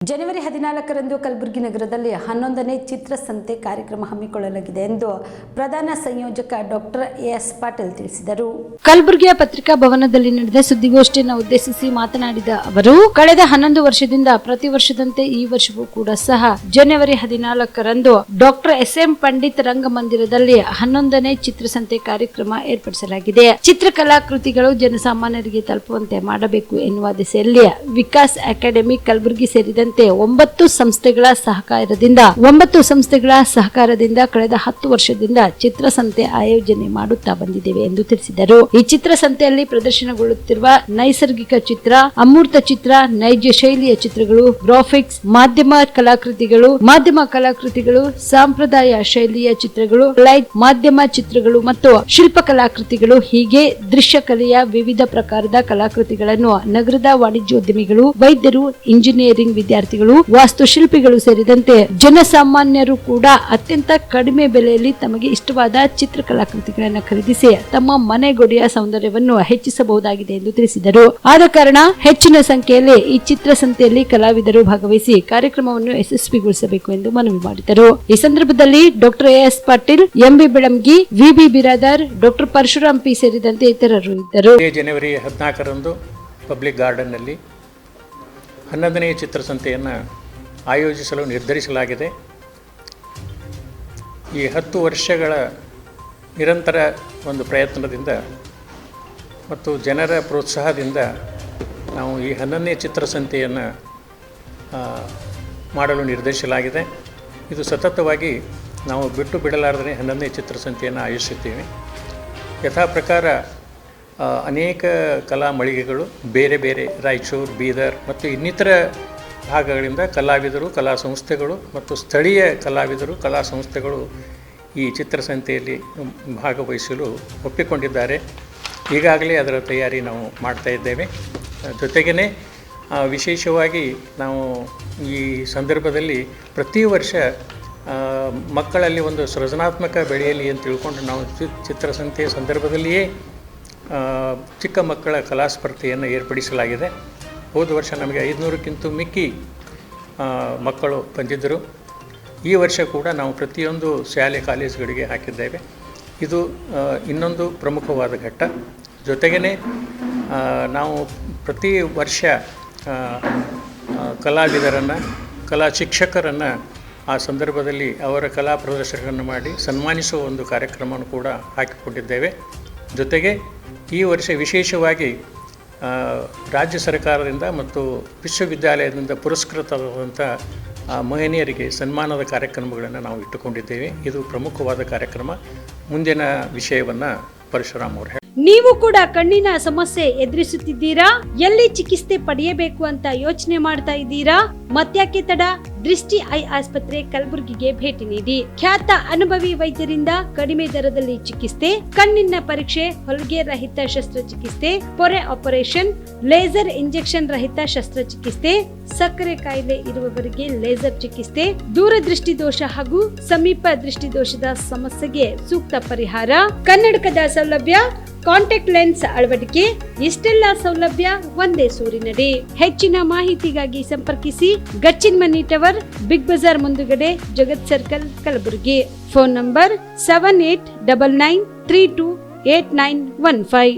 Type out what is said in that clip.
ಜನವರಿ 14ರಂದು ಕಲಬುರಗಿ ನಗರದಲ್ಲಿ 11ನೇ ಚಿತ್ರಸಂತೆ ಕಾರ್ಯಕ್ರಮ ಹಮ್ಮಿಕೊಳ್ಳಲಾಗಿದೆ ಎಂದು ಪ್ರಧಾನ ಸಂಯೋಜಕ ಡಾಕ್ಟರ್ ಎಸ್ ಪಾಟೀಲ್ ತಿಳಿಸಿದರು. ಕಲಬುರಗಿಯ ಪತ್ರಿಕಾ ಭವನದಲ್ಲಿ ನಡೆದ ಸುದ್ದಿಗೋಷ್ಠಿಯನ್ನು ಉದ್ದೇಶಿಸಿ ಮಾತನಾಡಿದ ಅವರು, ಕಳೆದ 11 ವರ್ಷದಿಂದ ಪ್ರತಿ ವರ್ಷದಂತೆ ಈ ವರ್ಷವೂ ಕೂಡ ಸಹ ಜನವರಿ 14ರಂದು ಡಾಕ್ಟರ್ ಎಸ್.ಎಂ. ಪಂಡಿತ್ ರಂಗಮಂದಿರದಲ್ಲಿ 11ನೇ ಚಿತ್ರಸಂತೆ ಕಾರ್ಯಕ್ರಮ ಏರ್ಪಡಿಸಲಾಗಿದೆ. ಚಿತ್ರಕಲಾಕೃತಿಗಳು ಜನಸಾಮಾನ್ಯರಿಗೆ ತಲುಪುವಂತೆ ಮಾಡಬೇಕು ಎನ್ನುವ ದಿಸೆಯಲ್ಲಿ ವಿಕಾಸ್ ಅಕಾಡೆಮಿ ಕಲಬುರಗಿ ಸೇರಿದಂತೆ 9 ಸಂಸ್ಥೆಗಳ ಸಹಕಾರದಿಂದ ಕಳೆದ 10 ವರ್ಷದಿಂದ ಚಿತ್ರಸಂತೆ ಆಯೋಜನೆ ಮಾಡುತ್ತಾ ಬಂದಿದ್ದೇವೆ ಎಂದು ತಿಳಿಸಿದರು. ಈ ಚಿತ್ರಸಂತೆಯಲ್ಲಿ ಪ್ರದರ್ಶನಗೊಳ್ಳುತ್ತಿರುವ ನೈಸರ್ಗಿಕ ಚಿತ್ರ, ಅಮೂರ್ತ ಚಿತ್ರ, ನೈಜ ಶೈಲಿಯ ಚಿತ್ರಗಳು, ಗ್ರಾಫಿಕ್ಸ್, ಮಾಧ್ಯಮ ಕಲಾಕೃತಿಗಳು, ಸಾಂಪ್ರದಾಯ ಶೈಲಿಯ ಚಿತ್ರಗಳು, ಲೈಟ್ ಮಾಧ್ಯಮ ಚಿತ್ರಗಳು ಮತ್ತು ಶಿಲ್ಪಕಲಾಕೃತಿಗಳು ಹೀಗೆ ದೃಶ್ಯಕಲೆಯ ವಿವಿಧ ಪ್ರಕಾರದ ಕಲಾಕೃತಿಗಳನ್ನು ನಗರದ ವಾಣಿಜ್ಯೋದ್ಯಮಿಗಳು, ವೈದ್ಯರು, ಇಂಜಿನಿಯರಿಂಗ್ ವಿದ್ಯಾರ್ಥಿಗಳು, ವಾಸ್ತುಶಿಲ್ಪಿಗಳು ಸೇರಿದಂತೆ ಜನಸಾಮಾನ್ಯರು ಕೂಡ ಅತ್ಯಂತ ಕಡಿಮೆ ಬೆಲೆಯಲ್ಲಿ ತಮಗೆ ಇಷ್ಟವಾದ ಚಿತ್ರಕಲಾಕೃತಿಗಳನ್ನು ಖರೀದಿಸಿ ತಮ್ಮ ಮನೆಗೋಡೆಯ ಸೌಂದರ್ಯವನ್ನು ಹೆಚ್ಚಿಸಬಹುದಾಗಿದೆ ಎಂದು ತಿಳಿಸಿದರು. ಆದ ಕಾರಣ ಹೆಚ್ಚಿನ ಸಂಖ್ಯೆಯಲ್ಲಿ ಈ ಚಿತ್ರಸಂತೆಯಲ್ಲಿ ಕಲಾವಿದರು ಭಾಗವಹಿಸಿ ಕಾರ್ಯಕ್ರಮವನ್ನು ಯಶಸ್ವಿಗೊಳಿಸಬೇಕು ಎಂದು ಮನವಿ ಮಾಡಿದರು. ಈ ಸಂದರ್ಭದಲ್ಲಿ doctor S Patil, M B Belangi, V B Biradar, doctor Parashuram P ಸೇರಿದಂತೆ ಇತರರು ಇದ್ದರು. ಜನವರಿ 14ರಂದು ಪಬ್ಲಿಕ್ ಗಾರ್ಡನ್ನಲ್ಲಿ 11ನೇ ಚಿತ್ರಸಂತೆಯನ್ನು ಆಯೋಜಿಸಲು ನಿರ್ಧರಿಸಲಾಗಿದೆ. ಈ 10 ವರ್ಷಗಳ ನಿರಂತರ ಒಂದು ಪ್ರಯತ್ನದಿಂದ ಮತ್ತು ಜನರ ಪ್ರೋತ್ಸಾಹದಿಂದ ನಾವು ಈ 11ನೇ ಚಿತ್ರಸಂತೆಯನ್ನು ಮಾಡಲು ನಿರ್ಧರಿಸಲಾಗಿದೆ. ಇದು ಸತತವಾಗಿ ನಾವು ಬಿಟ್ಟು ಬಿಡಲಾರದೇ 11ನೇ ಚಿತ್ರಸಂತೆಯನ್ನು ಆಯೋಜಿಸುತ್ತೇವೆ. ಯಥಾ ಪ್ರಕಾರ ಅನೇಕ ಕಲಾ ಮಳಿಗೆಗಳು ಬೇರೆ ಬೇರೆ ರಾಯಚೂರು, ಬೀದರ್ ಮತ್ತು ಇನ್ನಿತರ ಭಾಗಗಳಿಂದ ಕಲಾವಿದರು, ಕಲಾ ಸಂಸ್ಥೆಗಳು ಮತ್ತು ಸ್ಥಳೀಯ ಕಲಾವಿದರು, ಕಲಾ ಸಂಸ್ಥೆಗಳು ಈ ಚಿತ್ರಸಂತೆಯಲ್ಲಿ ಭಾಗವಹಿಸಲು ಒಪ್ಪಿಕೊಂಡಿದ್ದಾರೆ. ಈಗಾಗಲೇ ಅದರ ತಯಾರಿ ನಾವು ಮಾಡ್ತಾ ಇದ್ದೇವೆ. ಜೊತೆಗೇ ವಿಶೇಷವಾಗಿ ನಾವು ಈ ಸಂದರ್ಭದಲ್ಲಿ ಪ್ರತಿ ವರ್ಷ ಮಕ್ಕಳಲ್ಲಿ ಒಂದು ಸೃಜನಾತ್ಮಕ ಬೆಳೆಯಲಿ ಅಂತ ತಿಳ್ಕೊಂಡು ನಾವು ಚಿತ್ರಸಂತೆಯ ಸಂದರ್ಭದಲ್ಲಿಯೇ ಚಿಕ್ಕ ಮಕ್ಕಳ ಕಲಾ ಸ್ಪರ್ಧೆಯನ್ನು ಏರ್ಪಡಿಸಲಾಗಿದೆ. ಹೋದ ವರ್ಷ ನಮಗೆ 500ಕ್ಕಿಂತ ಮಿಕ್ಕಿ ಮಕ್ಕಳು ಬಂದಿದ್ದರು. ಈ ವರ್ಷ ಕೂಡ ನಾವು ಪ್ರತಿಯೊಂದು ಶಾಲೆ ಕಾಲೇಜುಗಳಿಗೆ ಹಾಕಿದ್ದೇವೆ. ಇದು ಇನ್ನೊಂದು ಪ್ರಮುಖವಾದ ಘಟ್ಟ. ಜೊತೆಗೇ ನಾವು ಪ್ರತಿ ವರ್ಷ ಕಲಾವಿದರನ್ನು, ಕಲಾ ಶಿಕ್ಷಕರನ್ನು ಆ ಸಂದರ್ಭದಲ್ಲಿ ಅವರ ಕಲಾ ಪ್ರದರ್ಶನವನ್ನು ಮಾಡಿ ಸನ್ಮಾನಿಸುವ ಒಂದು ಕಾರ್ಯಕ್ರಮವನ್ನು ಕೂಡ ಹಾಕಿಕೊಂಡಿದ್ದೇವೆ. ಜೊತೆಗೆ ಈ ವರ್ಷ ವಿಶೇಷವಾಗಿ ರಾಜ್ಯ ಸರ್ಕಾರದಿಂದ ಮತ್ತು ವಿಶ್ವವಿದ್ಯಾಲಯದಿಂದ ಪುರಸ್ಕೃತರಾದಂಥ ಮಹನೀಯರಿಗೆ ಸನ್ಮಾನದ ಕಾರ್ಯಕ್ರಮಗಳನ್ನು ನಾವು ಇಟ್ಟುಕೊಂಡಿದ್ದೇವೆ. ಇದು ಪ್ರಮುಖವಾದ ಕಾರ್ಯಕ್ರಮ. ಮುಂದಿನ ವಿಷಯವನ್ನು ಪರಶುರಾಮ್ ಅವರು ನೀವು ಕೂಡ ಕಣ್ಣಿನ ಸಮಸ್ಯೆ ಎದುರಿಸುತ್ತಿದ್ದೀರಾ? ಎಲ್ಲಿ ಚಿಕಿತ್ಸೆ ಪಡೆಯಬೇಕು ಅಂತ ಯೋಚನೆ ಮಾಡ್ತಾ ಇದ್ದೀರಾ? ಮತ್ಯಾಕೆ ತಡ? ದೃಷ್ಟಿ ಐ ಆಸ್ಪತ್ರೆ ಕಲಬುರಗಿಗೆ ಭೇಟಿ ನೀಡಿ. ಖ್ಯಾತ ಅನುಭವಿ ವೈದ್ಯರಿಂದ ಕಡಿಮೆ ದರದಲ್ಲಿ ಚಿಕಿತ್ಸೆ, ಕಣ್ಣಿನ ಪರೀಕ್ಷೆ, ಹೊಲಿಗೆ ರಹಿತ ಶಸ್ತ್ರಚಿಕಿತ್ಸೆ, ಪೊರೆ ಆಪರೇಷನ್, ಲೇಸರ್ ಇಂಜೆಕ್ಷನ್ ರಹಿತ ಶಸ್ತ್ರಚಿಕಿತ್ಸೆ, ಸಕ್ಕರೆ ಕಾಯಿಲೆ ಇರುವವರಿಗೆ ಲೇಸರ್ ಚಿಕಿತ್ಸೆ, ದೂರದೃಷ್ಟಿ ದೋಷ ಹಾಗೂ ಸಮೀಪ ದೃಷ್ಟಿ ದೋಷದ ಸಮಸ್ಯೆಗೆ ಸೂಕ್ತ ಪರಿಹಾರ, ಕನ್ನಡಕದ ಸೌಲಭ್ಯ, ಕಾಂಟ್ಯಾಕ್ಟ್ ಲೆನ್ಸ್ ಅಳವಡಿಕೆ, ಇಷ್ಟೆಲ್ಲ ಸೌಲಭ್ಯ ಒಂದೇ ಸೂರಿನಡಿ. ಹೆಚ್ಚಿನ ಮಾಹಿತಿಗಾಗಿ ಸಂಪರ್ಕಿಸಿ Gachchinmani tower, Big Bazaar ಮುಂದುಗಡೆ, Jagat circle, Kalaburagi. Phone number 7899328915.